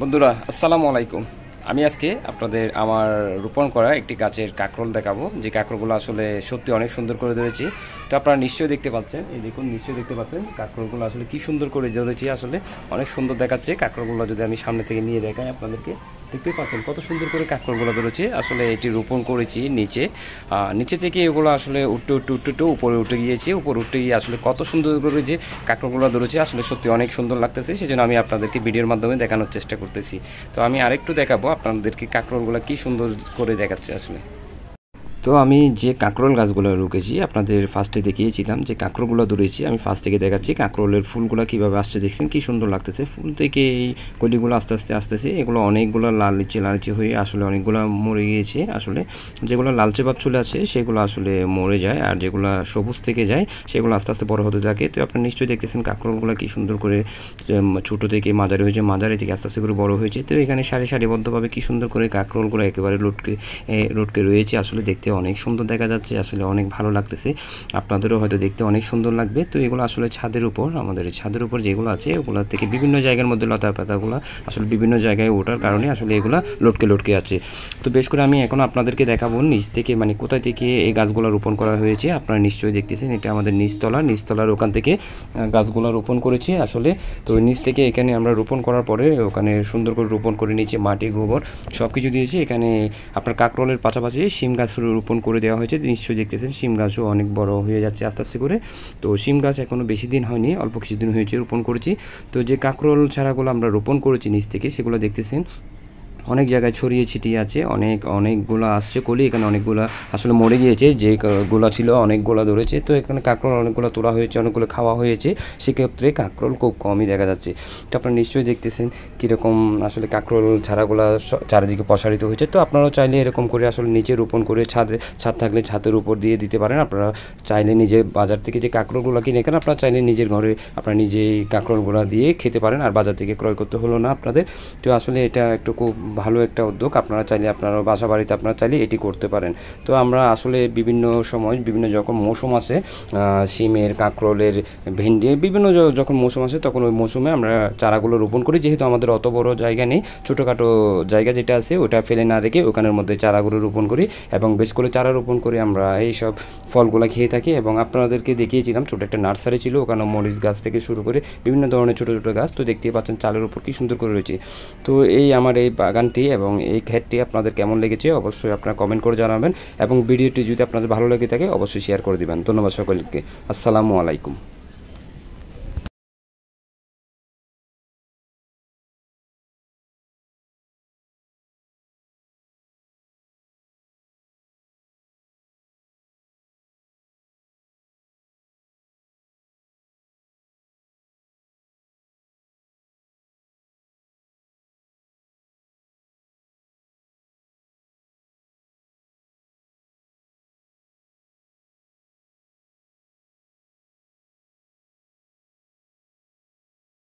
বন্ধুরা আসসালামু আলাইকুম। আমি আজকে আপনাদের আমার রোপণ করা একটি গাছের কাঁকরোল দেখাবো, যে কাঁকরোলগুলো আসলে সত্যি অনেক সুন্দর করে ধরেছি। তো আপনারা নিশ্চয়ই দেখতে পাচ্ছেন, এই দেখুন নিশ্চয়ই দেখতে পাচ্ছেন কাঁকরোলগুলো আসলে কি সুন্দর করে ধরেছি, আসলে অনেক সুন্দর দেখাচ্ছে। কাঁকরোলগুলো যদি আমি সামনে থেকে নিয়ে দেখাই আপনাদেরকে, দেখতে পাচ্ছেন কত সুন্দর করে কাঁকরোলগুলো ধরেছে। আসলে এটি রোপণ করেছি নিচে থেকে এগুলো আসলে উঠতে উপরে উঠে গিয়েছে, উপরে উঠে গিয়ে আসলে কত সুন্দর করে যে কাঁকরোলগুলো ধরেছে আসলে সত্যি অনেক সুন্দর লাগতেছে। সেজন্য আমি আপনাদেরকে ভিডিওর মাধ্যমে দেখানোর চেষ্টা করতেছি। তো আমি আরেকটু দেখাবো আপনাদেরকে কাঁকরোলগুলো কি সুন্দর করে দেখাচ্ছে আসলে। তো আমি যে কাঁকরোল গাছগুলো রুকেছি আপনাদের ফার্স্টে দেখিয়েছিলাম, যে কাঁকরোলগুলো ধরেছি আমি ফার্স্ট থেকে দেখাচ্ছি। কাঁকরোলের ফুলগুলো কীভাবে আসছে দেখছেন, কি সুন্দর লাগতেছে। ফুল থেকে এই কলিগুলো আস্তে আস্তে আসতেছে, এগুলো অনেকগুলো লালচে হয়ে আসলে অনেকগুলো মরে গিয়েছে। আসলে যেগুলো লালচে ভাব চলে আসে সেগুলো আসলে মরে যায়, আর যেগুলো সবুজ থেকে যায় সেগুলো আস্তে আস্তে বড় হতে থাকে। তো আপনারা নিশ্চয়ই দেখতেছেন কাঁকরোলগুলো কি সুন্দর করে ছোটো থেকে মাঝারি হয়েছে, মাঝারি থেকে আস্তে আস্তে করে বড় হয়েছে। তো এখানে সারিবদ্ধভাবে কি সুন্দর করে কাঁকরোলগুলো একেবারে লটকে রয়েছে। আসলে দেখতে অনেক সুন্দর দেখা যাচ্ছে, আসলে অনেক ভালো লাগতেছে, আপনাদেরও হয়তো দেখতে অনেক সুন্দর লাগবে। তো এগুলো আসলে ছাদের উপর, আমাদের ছাদের উপর যেগুলো আছে ওগুলো থেকে বিভিন্ন জায়গার মধ্যে লতা পাতাগুলো আসলে বিভিন্ন জায়গায় ওঠার কারণে আসলে এগুলো লটকে আছে। তো বেশ করে আমি এখন আপনাদেরকে দেখাবো নিচ থেকে, মানে কোথায় থেকে এই গাছগুলো রোপণ করা হয়েছে। আপনারা নিশ্চয়ই দেখতেছেন এটা আমাদের নিচতলার ওখান থেকে গাছগুলো রোপণ করেছি আসলে। তো নিচ থেকে এখানে আমরা রোপণ করার পরে ওখানে সুন্দর করে রোপণ করে নিচে মাটি গোবর সব কিছু দিয়েছি। এখানে আপনার কাঁকরোলের পাশাপাশি শিম গাছ রোপণ করে দেওয়া হয়েছে। নিশ্চয়ই দেখতেছেন শিম গাছও অনেক বড় হয়ে যাচ্ছে আস্তে আস্তে করে। তো শিম গাছ এখনও বেশি দিন হয়নি, অল্প কিছুদিন হয়েছে রোপণ করেছি। তো যে কাঁকরোল চারাগুলো আমরা রোপণ করেছি নিচ থেকে, সেগুলো দেখতেছেন অনেক জায়গায় ছড়িয়ে ছিটিয়ে আছে, অনেকগুলো আসছে কলি, এখানে অনেকগুলো আসলে মরে গিয়েছে, যে গুলো ছিল অনেকগুলো ধরেছে। তো এখানে কাঁকরোল অনেকগুলো তোলা হয়েছে, অনেকগুলো খাওয়া হয়েছে, সেক্ষেত্রে কাঁকরোল খুব কমই দেখা যাচ্ছে। তো আপনারা নিশ্চয়ই দেখতেছেন কীরকম আসলে কাঁকরোল ছাড়াগুলো চারিদিকে প্রসারিত হয়েছে। তো আপনারাও চাইলে এরকম করে আসলে নিচে রোপণ করে ছাদ থাকলে ছাদের উপর দিয়ে দিতে পারেন। আপনারা চাইলে নিজে বাজার থেকে যে কাঁকরোলগুলো কিনে এখানে আপনারা চাইলে নিজের ঘরে আপনারা নিজেই কাঁকরোলগুলো দিয়ে খেতে পারেন, আর বাজার থেকে ক্রয় করতে হলো না আপনাদের। তো আসলে এটা একটু খুব ভালো একটা উদ্যোগ, আপনারা চাইলে আপনারা বাসা বাড়িতে আপনারা চাইলে এটি করতে পারেন। তো আমরা আসলে বিভিন্ন সময় বিভিন্ন যখন মৌসুম আসে, শিমের, কাঁকরোলের, ভেন্ডি, বিভিন্ন যখন মৌসুম আসে তখন ওই মৌসুমে আমরা চারাগুলো রোপণ করি। যেহেতু আমাদের অত বড় জায়গা নেই, ছোটোখাটো জায়গা যেটা আছে ওটা ফেলে না রেখে ওখানের মধ্যে চারাগুলো রোপণ করি, এবং বেশ করে চারা রোপণ করে আমরা এইসব ফলগুলো খেয়ে থাকি। এবং আপনাদেরকে দেখিয়েছিলাম ছোটো একটা নার্সারি ছিল, ওখানে মরিচ গাছ থেকে শুরু করে বিভিন্ন ধরনের ছোটো ছোটো গাছ। তো দেখতেই পাচ্ছেন চালের উপর কী সুন্দর করে রয়েছে। তো এই আমার এই বাগানটি এবং এই ক্ষেতটি আপনাদের কেমন লেগেছে অবশ্যই আপনারা কমেন্ট করে জানাবেন, এবং ভিডিওটি যদি আপনাদের ভালো লেগে থাকে অবশ্যই শেয়ার করে দিবেন। ধন্যবাদ সকলকে, আসসালামু আলাইকুম।